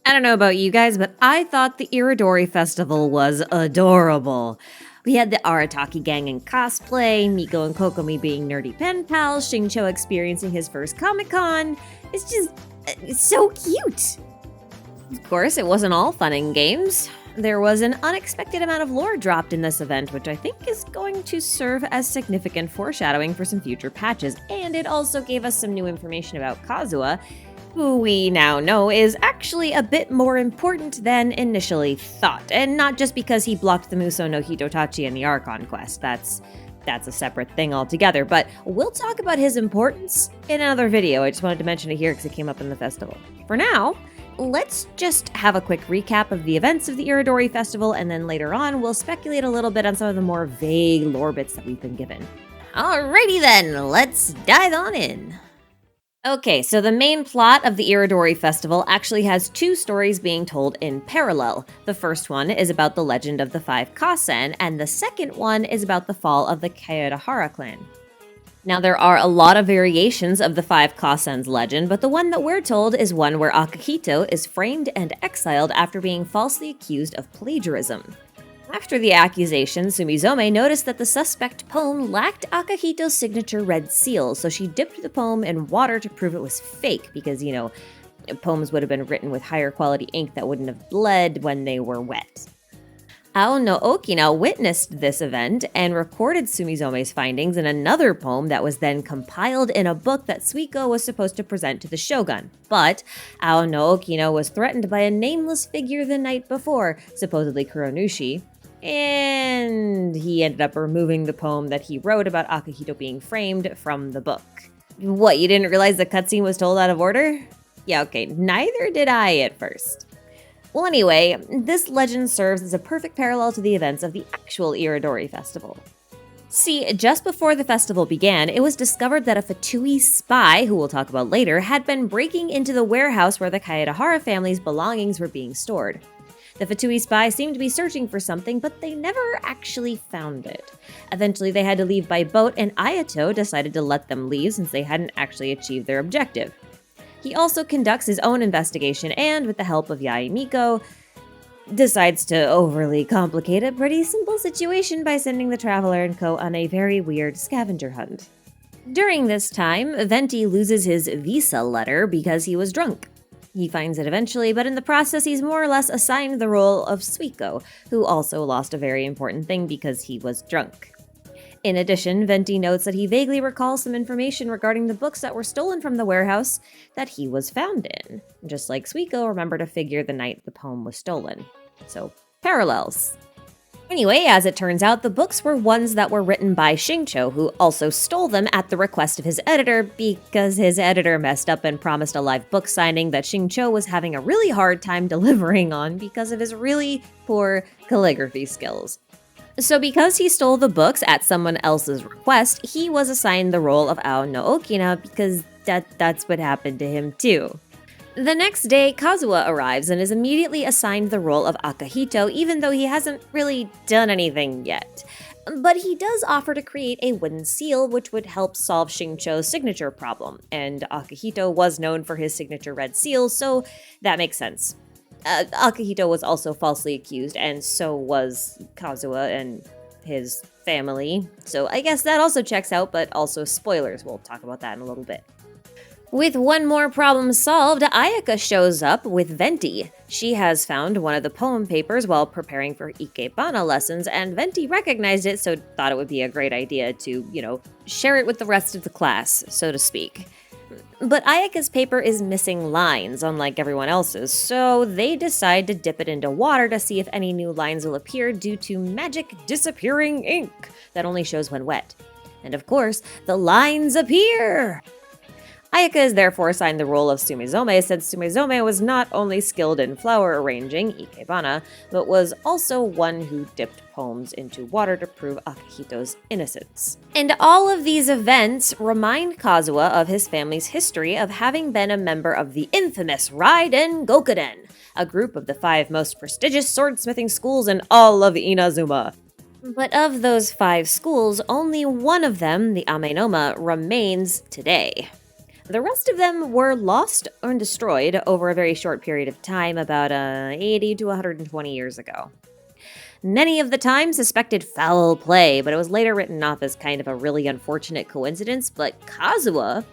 I don't know about you guys, but I thought the Iridori festival was adorable. We had the Arataki gang in cosplay, Miko and Kokomi being nerdy pen pals, Xingqiu experiencing his first Comic-Con. It's so cute! Of course, it wasn't all fun and games. There was an unexpected amount of lore dropped in this event, which I think is going to serve as significant foreshadowing for some future patches, and it also gave us some new information about Kazuha, who we now know is actually a bit more important than initially thought, and not just because he blocked the Musou no Hitotachi in the Archon quest. That's a separate thing altogether, but we'll talk about his importance in another video. I just wanted to mention it here because it came up in the festival. For now, let's just have a quick recap of the events of the Irodori Festival, and then later on, we'll speculate a little bit on some of the more vague lore bits that we've been given. Alrighty then, let's dive on in. Okay, so the main plot of the Irodori Festival actually has two stories being told in parallel. The first one is about the legend of the Five Kasen, and the second one is about the fall of the Kayodahara clan. Now, there are a lot of variations of the Five Kasen's legend, but the one that we're told is one where Akihito is framed and exiled after being falsely accused of plagiarism. After the accusation, Sumizome noticed that the suspect poem lacked Akihito's signature red seal, so she dipped the poem in water to prove it was fake, because, poems would have been written with higher quality ink that wouldn't have bled when they were wet. Ao no Okina witnessed this event and recorded Sumizome's findings in another poem that was then compiled in a book that Suiko was supposed to present to the shogun. But Ao no Okina was threatened by a nameless figure the night before, supposedly Kuronushi, and he ended up removing the poem that he wrote about Akihito being framed from the book. What, you didn't realize the cutscene was told out of order? Yeah, okay, neither did I at first. Well, anyway, this legend serves as a perfect parallel to the events of the actual Irodori Festival. See, just before the festival began, it was discovered that a Fatui spy, who we'll talk about later, had been breaking into the warehouse where the Kayodahara family's belongings were being stored. The Fatui spy seemed to be searching for something, but they never actually found it. Eventually, they had to leave by boat, and Ayato decided to let them leave since they hadn't actually achieved their objective. He also conducts his own investigation and, with the help of Yae Miko, decides to overly complicate a pretty simple situation by sending the Traveler and Co. on a very weird scavenger hunt. During this time, Venti loses his visa letter because he was drunk. He finds it eventually, but in the process he's more or less assigned the role of Suiko, who also lost a very important thing because he was drunk. In addition, Venti notes that he vaguely recalls some information regarding the books that were stolen from the warehouse that he was found in, just like Suiko remembered a figure the night the poem was stolen. So, parallels. Anyway, as it turns out, the books were ones that were written by Xingqiu, who also stole them at the request of his editor because his editor messed up and promised a live book signing that Xingqiu was having a really hard time delivering on because of his really poor calligraphy skills. So because he stole the books at someone else's request, he was assigned the role of Ao no Okina because that's what happened to him too. The next day, Kazuha arrives and is immediately assigned the role of Akihito, even though he hasn't really done anything yet. But he does offer to create a wooden seal, which would help solve Xingqiu's signature problem, and Akihito was known for his signature red seal, so that makes sense. Akihito was also falsely accused, and so was Kazuha and his family, so I guess that also checks out, but also spoilers, we'll talk about that in a little bit. With one more problem solved, Ayaka shows up with Venti. She has found one of the poem papers while preparing for Ikebana lessons, and Venti recognized it, so thought it would be a great idea to, share it with the rest of the class, so to speak. But Ayaka's paper is missing lines, unlike everyone else's, so they decide to dip it into water to see if any new lines will appear due to magic disappearing ink that only shows when wet. And of course, the lines appear! Ayaka is therefore assigned the role of Sumizome, since Sumizome was not only skilled in flower arranging, Ikebana, but was also one who dipped poems into water to prove Akihito's innocence. And all of these events remind Kazuha of his family's history of having been a member of the infamous Raiden Gokaden, a group of the 5 most prestigious swordsmithing schools in all of Inazuma. But of those 5 schools, only one of them, the Amenoma, remains today. The rest of them were lost or destroyed over a very short period of time, about 80 to 120 years ago. Many of the time suspected foul play, but it was later written off as kind of a really unfortunate coincidence. But Kazuha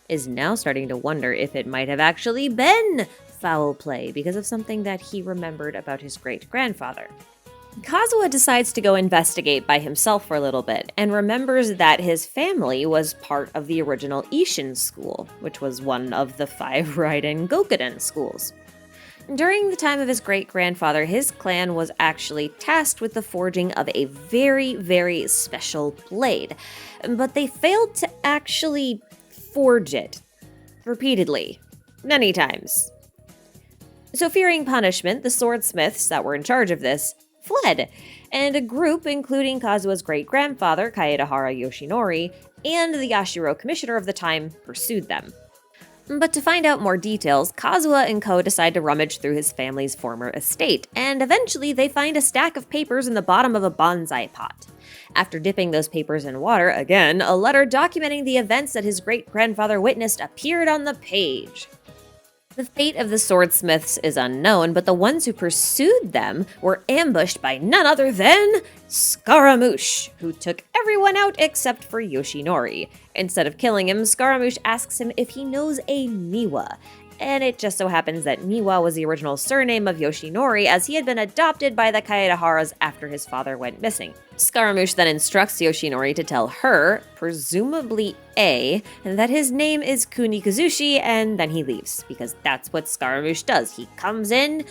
is now starting to wonder if it might have actually been foul play because of something that he remembered about his great-grandfather. Kazuha decides to go investigate by himself for a little bit and remembers that his family was part of the original Isshin school, which was one of the 5 Raiden Gokaden schools. During the time of his great-grandfather, his clan was actually tasked with the forging of a very, very special blade, but they failed to actually forge it repeatedly, many times. So fearing punishment, the swordsmiths that were in charge of this fled, and a group including Kazuha's great-grandfather, Kaedahara Yoshinori, and the Yashiro commissioner of the time pursued them. But to find out more details, Kazuha and co. decide to rummage through his family's former estate, and eventually they find a stack of papers in the bottom of a bonsai pot. After dipping those papers in water, again, a letter documenting the events that his great-grandfather witnessed appeared on the page. The fate of the swordsmiths is unknown, but the ones who pursued them were ambushed by none other than Scaramouche, who took everyone out except for Yoshinori. Instead of killing him, Scaramouche asks him if he knows a Niwa, and it just so happens that Niwa was the original surname of Yoshinori, as he had been adopted by the Kaedaharas after his father went missing. Scaramouche then instructs Yoshinori to tell her, presumably A, that his name is Kunikazushi, and then he leaves, because that's what Scaramouche does. He comes in,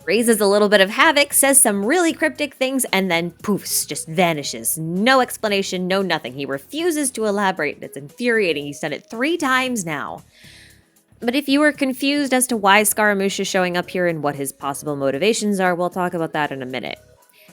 raises a little bit of havoc, says some really cryptic things, and then poofs, just vanishes. No explanation, no nothing. He refuses to elaborate, and it's infuriating. He's done it 3 times now. But if you were confused as to why Scaramouche is showing up here and what his possible motivations are, we'll talk about that in a minute.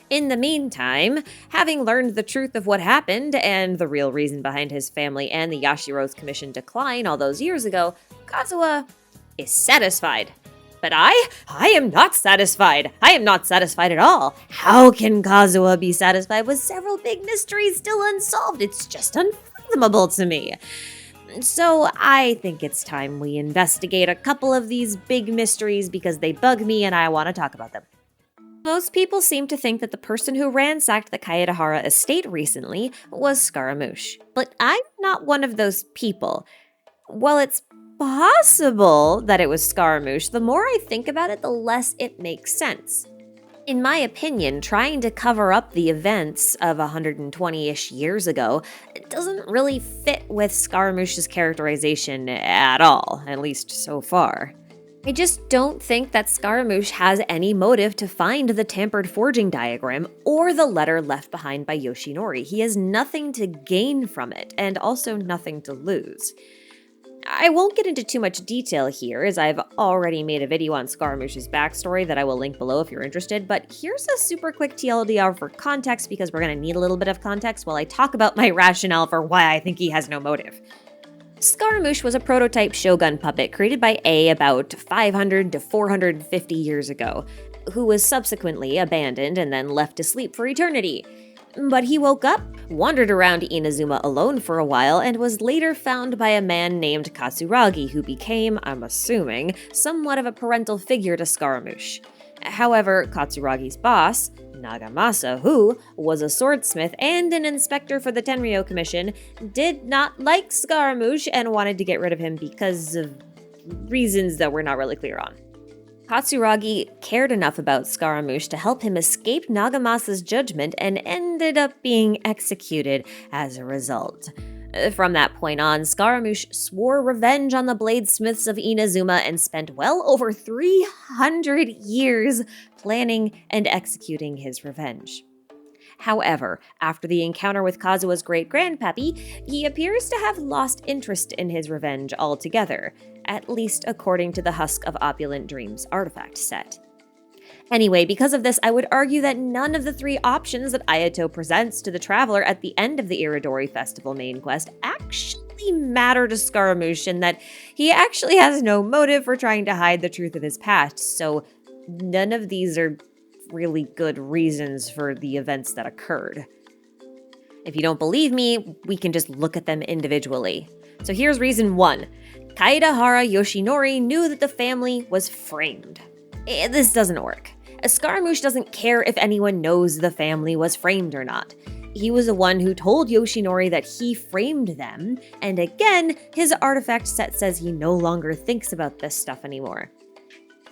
In the meantime, having learned the truth of what happened and the real reason behind his family and the Yashiro's commission decline all those years ago, Kazuha is satisfied. But I am not satisfied. I am not satisfied at all. How can Kazuha be satisfied with several big mysteries still unsolved? It's just unfathomable to me. So I think it's time we investigate a couple of these big mysteries because they bug me and I want to talk about them. Most people seem to think that the person who ransacked the Kaedahara estate recently was Scaramouche, but I'm not one of those people. While it's possible that it was Scaramouche, the more I think about it, the less it makes sense. In my opinion, trying to cover up the events of 120-ish years ago doesn't really fit with Scaramouche's characterization at all, at least so far. I just don't think that Scaramouche has any motive to find the tampered forging diagram or the letter left behind by Yoshinori. He has nothing to gain from it, and also nothing to lose. I won't get into too much detail here, as I've already made a video on Scaramouche's backstory that I will link below if you're interested, but here's a super quick TLDR for context, because we're going to need a little bit of context while I talk about my rationale for why I think he has no motive. Scaramouche was a prototype Shogun puppet created by A about 500 to 450 years ago, who was subsequently abandoned and then left to sleep for eternity. But he woke up, wandered around Inazuma alone for a while, and was later found by a man named Katsuragi, who became, I'm assuming, somewhat of a parental figure to Scaramouche. However, Katsuragi's boss, Nagamasa, who was a swordsmith and an inspector for the Tenryou Commission, did not like Scaramouche and wanted to get rid of him because of reasons that we're not really clear on. Katsuragi cared enough about Scaramouche to help him escape Nagamasa's judgment and ended up being executed as a result. From that point on, Scaramouche swore revenge on the bladesmiths of Inazuma and spent well over 300 years planning and executing his revenge. However, after the encounter with Kazuha's great-grandpappy, he appears to have lost interest in his revenge altogether, at least according to the Husk of Opulent Dreams artifact set. Anyway, because of this, I would argue that none of the 3 options that Ayato presents to the traveler at the end of the Iridori Festival main quest actually matter to Scaramouche, and that he actually has no motive for trying to hide the truth of his past, so none of these are really good reasons for the events that occurred. If you don't believe me, we can just look at them individually. So here's reason 1. Kaedahara Yoshinori knew that the family was framed. This doesn't work. Scaramouche doesn't care if anyone knows the family was framed or not. He was the one who told Yoshinori that he framed them, and again, his artifact set says he no longer thinks about this stuff anymore.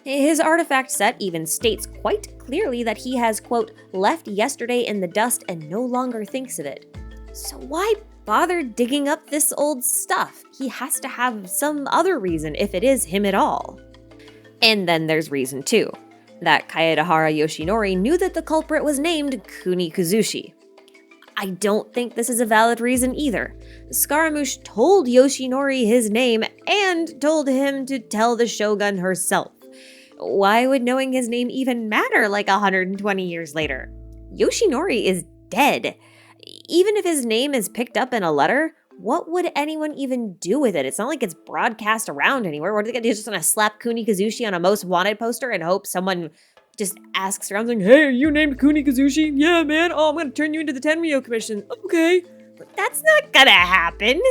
His artifact set even states quite clearly that he has, quote, left yesterday in the dust and no longer thinks of it. So why bother digging up this old stuff? He has to have some other reason if it is him at all. And then there's reason 2, that Kaedahara Yoshinori knew that the culprit was named Kunikuzushi. I don't think this is a valid reason either. Scaramouche told Yoshinori his name and told him to tell the Shogun herself. Why would knowing his name even matter like 120 years later? Yoshinori is dead. Even if his name is picked up in a letter, what would anyone even do with it? It's not like it's broadcast around anywhere. What are they gonna do? Just gonna slap Kunikuzushi on a most wanted poster and hope someone just asks around like, hey, are you named Kunikuzushi? Yeah, man. Oh, I'm gonna turn you into the Tenryou Commission. Okay. But that's not gonna happen.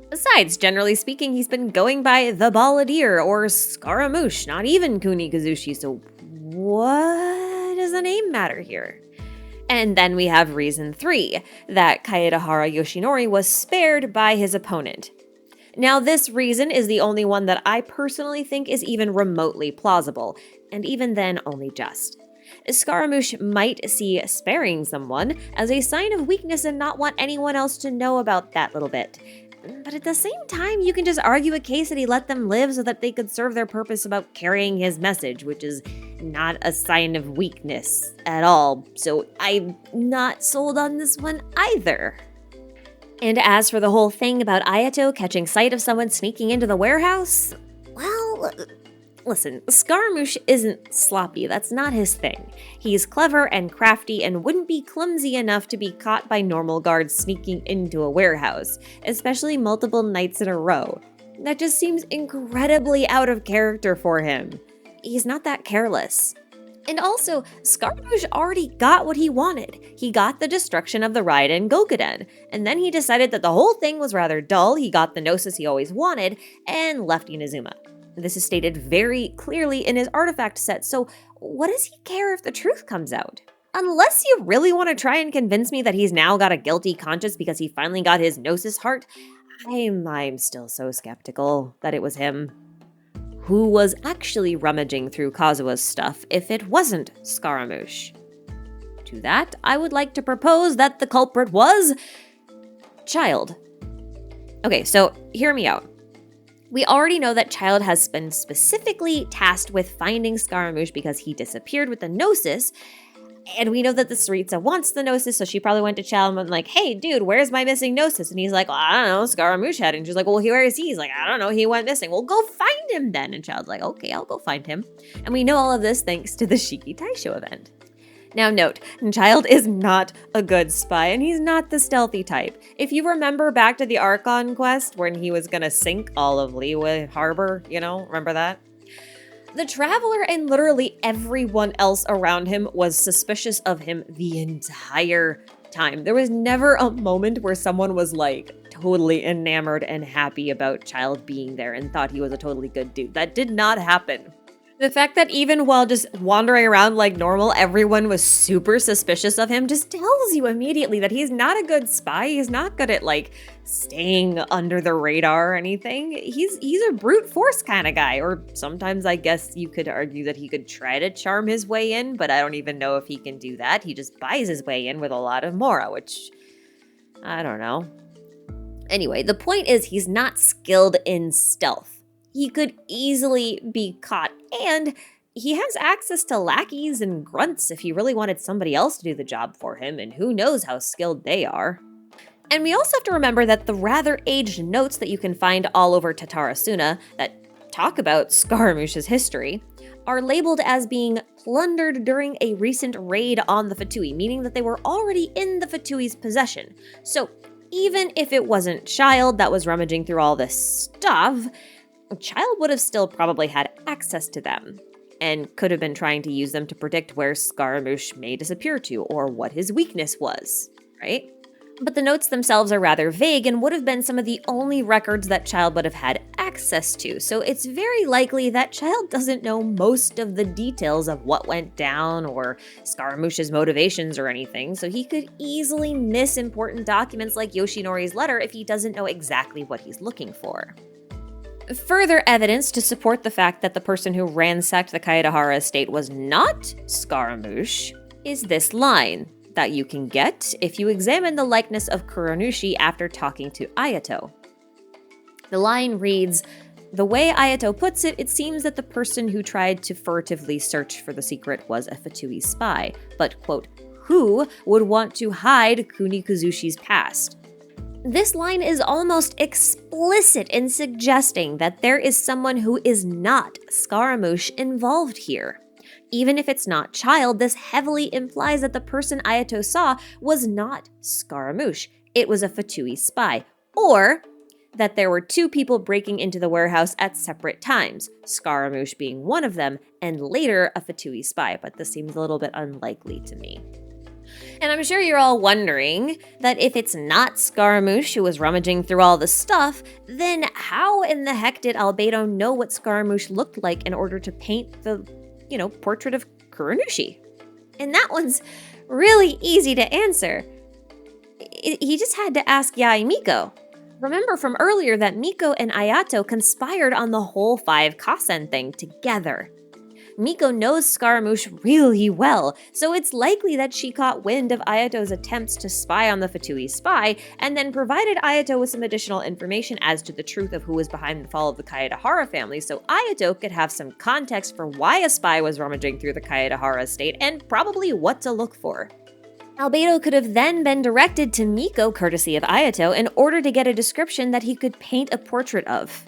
Besides, generally speaking, he's been going by the Balladeer or Scaramouche, not even Kunikuzushi, so what does the name matter here? And then we have reason 3, that Kaedahara Yoshinori was spared by his opponent. Now, this reason is the only one that I personally think is even remotely plausible, and even then, only just. Scaramouche might see sparing someone as a sign of weakness and not want anyone else to know about that little bit. But at the same time, you can just argue a case that he let them live so that they could serve their purpose about carrying his message, which is not a sign of weakness at all. So I'm not sold on this one either. And as for the whole thing about Ayato catching sight of someone sneaking into the warehouse, well, listen, Scaramouche isn't sloppy. That's not his thing. He's clever and crafty and wouldn't be clumsy enough to be caught by normal guards sneaking into a warehouse, especially multiple nights in a row. That just seems incredibly out of character for him. He's not that careless. And also, Scaramouche already got what he wanted. He got the destruction of the Raiden Gokaden, and then he decided that the whole thing was rather dull, he got the Gnosis he always wanted, and left Inazuma. This is stated very clearly in his artifact set, so what does he care if the truth comes out? Unless you really want to try and convince me that he's now got a guilty conscience because he finally got his Gnosis heart, I'm still so skeptical that it was him. Who was actually rummaging through Kazuha's stuff if it wasn't Scaramouche? To that, I would like to propose that the culprit was Child. Okay, so hear me out. We already know that Child has been specifically tasked with finding Scaramouche because he disappeared with the Gnosis, and we know that the Tsaritsa wants the Gnosis, so she probably went to Child and went like, hey, dude, where's my missing Gnosis? And he's like, well, I don't know, Scaramouche had it. And she's like, well, where is he? He's like, I don't know, he went missing. Well, go find him then. And Child's like, okay, I'll go find him. And we know all of this thanks to the Shiki Taisho event. Now note, Child is not a good spy, and he's not the stealthy type. If you remember back to the Archon quest when he was gonna sink all of Liyue Harbor, remember that? The Traveler and literally everyone else around him was suspicious of him the entire time. There was never a moment where someone was like totally enamored and happy about Child being there and thought he was a totally good dude. That did not happen. The fact that even while just wandering around like normal, everyone was super suspicious of him just tells you immediately that he's not a good spy. He's not good at like staying under the radar or anything. He's a brute force kind of guy. Or sometimes I guess you could argue that he could try to charm his way in, but I don't even know if he can do that. He just buys his way in with a lot of mora, which I don't know. Anyway, the point is he's not skilled in stealth. He could easily be caught, and he has access to lackeys and grunts if he really wanted somebody else to do the job for him, and who knows how skilled they are. And we also have to remember that the rather aged notes that you can find all over Tatarasuna that talk about Scaramouche's history are labeled as being plundered during a recent raid on the Fatui, meaning that they were already in the Fatui's possession. So even if it wasn't Child that was rummaging through all this stuff, Child would have still probably had access to them, and could have been trying to use them to predict where Scaramouche may disappear to, or what his weakness was, right? But the notes themselves are rather vague and would have been some of the only records that Child would have had access to, so it's very likely that Child doesn't know most of the details of what went down or Scaramouche's motivations or anything, so he could easily miss important documents like Yoshinori's letter if he doesn't know exactly what he's looking for. Further evidence to support the fact that the person who ransacked the Kaedahara estate was not Scaramouche is this line that you can get if you examine the likeness of Kuronushi after talking to Ayato. The line reads, "The way Ayato puts it, it seems that the person who tried to furtively search for the secret was a Fatui spy, but, quote, who would want to hide Kunikuzushi's past?" This line is almost explicit in suggesting that there is someone who is not Scaramouche involved here. Even if it's not Child, this heavily implies that the person Ayato saw was not Scaramouche. It was a Fatui spy. Or that there were two people breaking into the warehouse at separate times, Scaramouche being one of them, and later a Fatui spy, but this seems a little bit unlikely to me. And I'm sure you're all wondering that if it's not Scaramouche who was rummaging through all the stuff, then how in the heck did Albedo know what Scaramouche looked like in order to paint the portrait of Kuronushi? And that one's really easy to answer. He just had to ask Yae Miko. Remember from earlier that Miko and Ayato conspired on the whole Five Kasen thing together. Miko knows Scaramouche really well, so it's likely that she caught wind of Ayato's attempts to spy on the Fatui spy, and then provided Ayato with some additional information as to the truth of who was behind the fall of the Kaedahara family, so Ayato could have some context for why a spy was rummaging through the Kaedahara estate, and probably what to look for. Albedo could have then been directed to Miko, courtesy of Ayato, in order to get a description that he could paint a portrait of.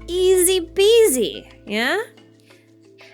Easy peasy, yeah?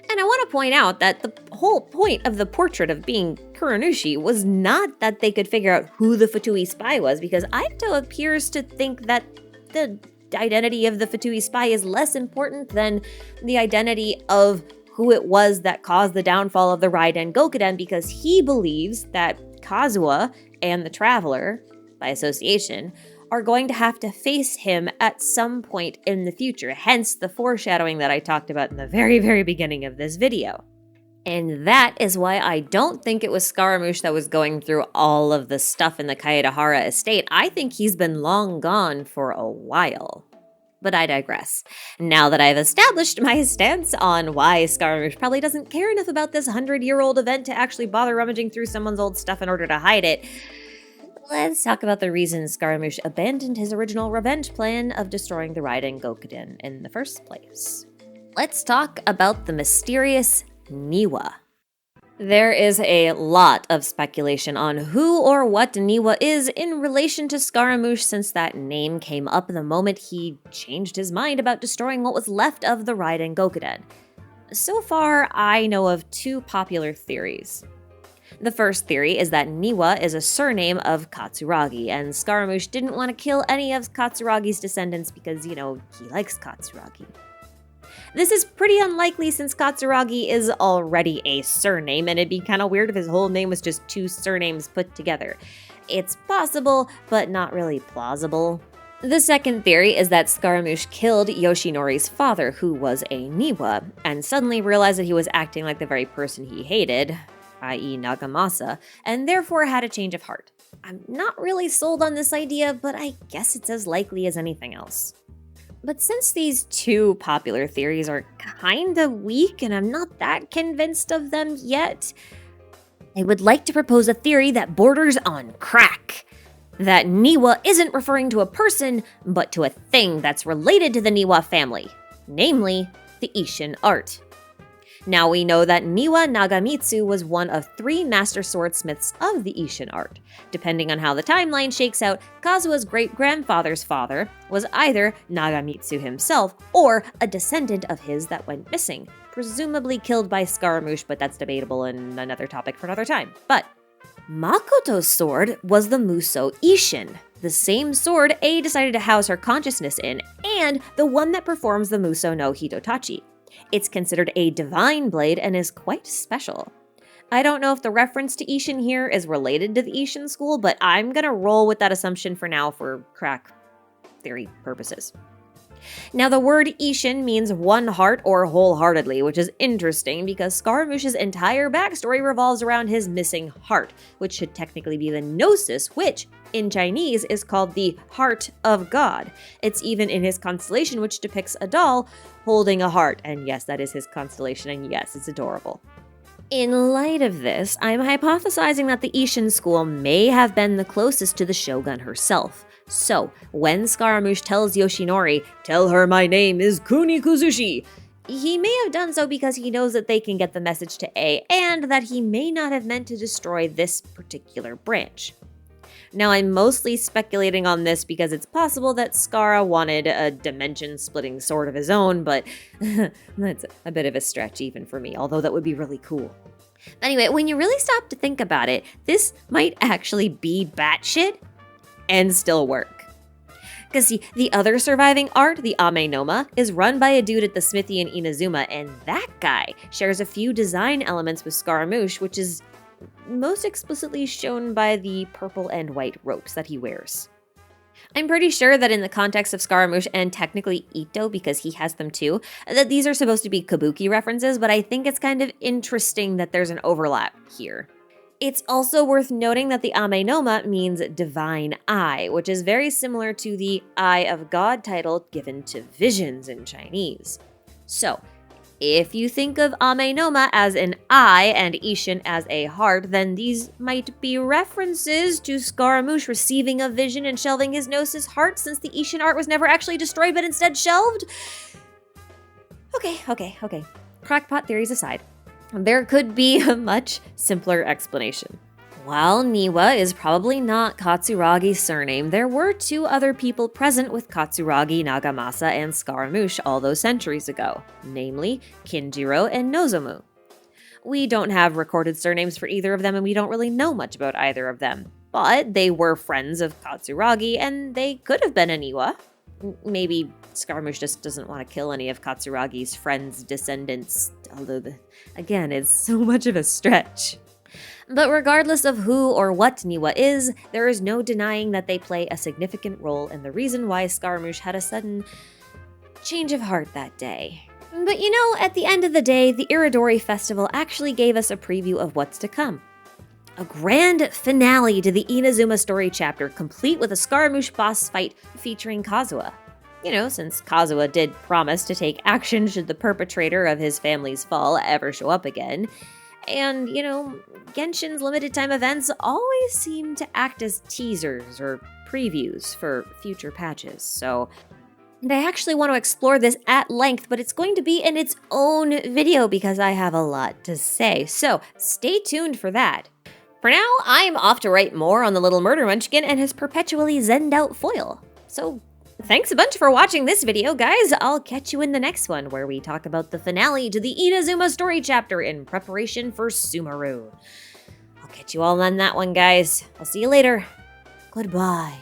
And I want to point out that the whole point of the portrait of being Kuronushi was not that they could figure out who the Fatui spy was, because Ayato appears to think that the identity of the Fatui spy is less important than the identity of who it was that caused the downfall of the Raiden Gokaden, because he believes that Kazuha and the Traveler, by association, are going to have to face him at some point in the future, hence the foreshadowing that I talked about in the very, very beginning of this video. And that is why I don't think it was Scaramouche that was going through all of the stuff in the Kaedahara estate. I think he's been long gone for a while. But I digress. Now that I've established my stance on why Scaramouche probably doesn't care enough about this 100-year-old event to actually bother rummaging through someone's old stuff in order to hide it, let's talk about the reason Scaramouche abandoned his original revenge plan of destroying the Raiden Gokaden in the first place. Let's talk about the mysterious Niwa. There is a lot of speculation on who or what Niwa is in relation to Scaramouche, since that name came up the moment he changed his mind about destroying what was left of the Raiden Gokaden. So far, I know of two popular theories. The first theory is that Niwa is a surname of Katsuragi, and Scaramouche didn't want to kill any of Katsuragi's descendants because, he likes Katsuragi. This is pretty unlikely since Katsuragi is already a surname, and it'd be kind of weird if his whole name was just two surnames put together. It's possible, but not really plausible. The second theory is that Scaramouche killed Yoshinori's father, who was a Niwa, and suddenly realized that he was acting like the very person he hated, i.e. Nagamasa, and therefore had a change of heart. I'm not really sold on this idea, but I guess it's as likely as anything else. But since these two popular theories are kinda weak and I'm not that convinced of them yet, I would like to propose a theory that borders on crack. That Niwa isn't referring to a person, but to a thing that's related to the Niwa family, namely the Isshin art. Now we know that Niwa Nagamitsu was one of 3 master swordsmiths of the Isshin art. Depending on how the timeline shakes out, Kazuha's great-grandfather's father was either Nagamitsu himself or a descendant of his that went missing, presumably killed by Scaramouche, but that's debatable and another topic for another time. But Makoto's sword was the Musou Isshin, the same sword A decided to house her consciousness in, and the one that performs the Musou no Hitotachi. It's considered a divine blade and is quite special. I don't know if the reference to Isshin here is related to the Isshin school, but I'm gonna roll with that assumption for now for crack theory purposes. Now, the word Isshin means one heart or wholeheartedly, which is interesting because Scaramouche's entire backstory revolves around his missing heart, which should technically be the Gnosis, which, in Chinese, is called the Heart of God. It's even in his constellation, which depicts a doll holding a heart. And yes, that is his constellation, and yes, it's adorable. In light of this, I'm hypothesizing that the Isshin school may have been the closest to the Shogun herself. So, when Scaramouche tells Yoshinori, "Tell her my name is Kunikuzushi," he may have done so because he knows that they can get the message to A, and that he may not have meant to destroy this particular branch. Now, I'm mostly speculating on this because it's possible that Scara wanted a dimension-splitting sword of his own, but that's a bit of a stretch even for me, although that would be really cool. Anyway, when you really stop to think about it, this might actually be batshit and still work. Because see, the other surviving art, the Ame Noma, is run by a dude at the smithy in Inazuma, and that guy shares a few design elements with Scaramouche, which is most explicitly shown by the purple and white ropes that he wears. I'm pretty sure that in the context of Scaramouche, and technically Ito because he has them too, that these are supposed to be kabuki references, but I think it's kind of interesting that there's an overlap here. It's also worth noting that the Ame Noma means divine eye, which is very similar to the Eye of God title given to visions in Chinese. So, if you think of Ame Noma as an eye and Isshin as a heart, then these might be references to Scaramouche receiving a vision and shelving his Gnosis heart since the Isshin art was never actually destroyed but instead shelved? Okay. Crackpot theories aside, there could be a much simpler explanation. While Niwa is probably not Katsuragi's surname, there were two other people present with Katsuragi Nagamasa and Scaramouche all those centuries ago, namely Kinjiro and Nozomu. We don't have recorded surnames for either of them, and we don't really know much about either of them, but they were friends of Katsuragi, and they could have been a Niwa. Maybe Scaramouche just doesn't want to kill any of Katsuragi's friends' descendants, although, again, it's so much of a stretch. But regardless of who or what Niwa is, there is no denying that they play a significant role in the reason why Scaramouche had a sudden change of heart that day. But you know, at the end of the day, the Iridori Festival actually gave us a preview of what's to come. A grand finale to the Inazuma story chapter, complete with a Scaramouche boss fight featuring Kazuha. You know, since Kazuha did promise to take action should the perpetrator of his family's fall ever show up again. And, you know, Genshin's limited time events always seem to act as teasers or previews for future patches, and I actually want to explore this at length, but it's going to be in its own video because I have a lot to say, so stay tuned for that. For now, I'm off to write more on the little murder munchkin and his perpetually zenned out foil. So thanks a bunch for watching this video, guys. I'll catch you in the next one where we talk about the finale to the Inazuma story chapter in preparation for Sumeru. I'll catch you all on that one, guys. I'll see you later. Goodbye.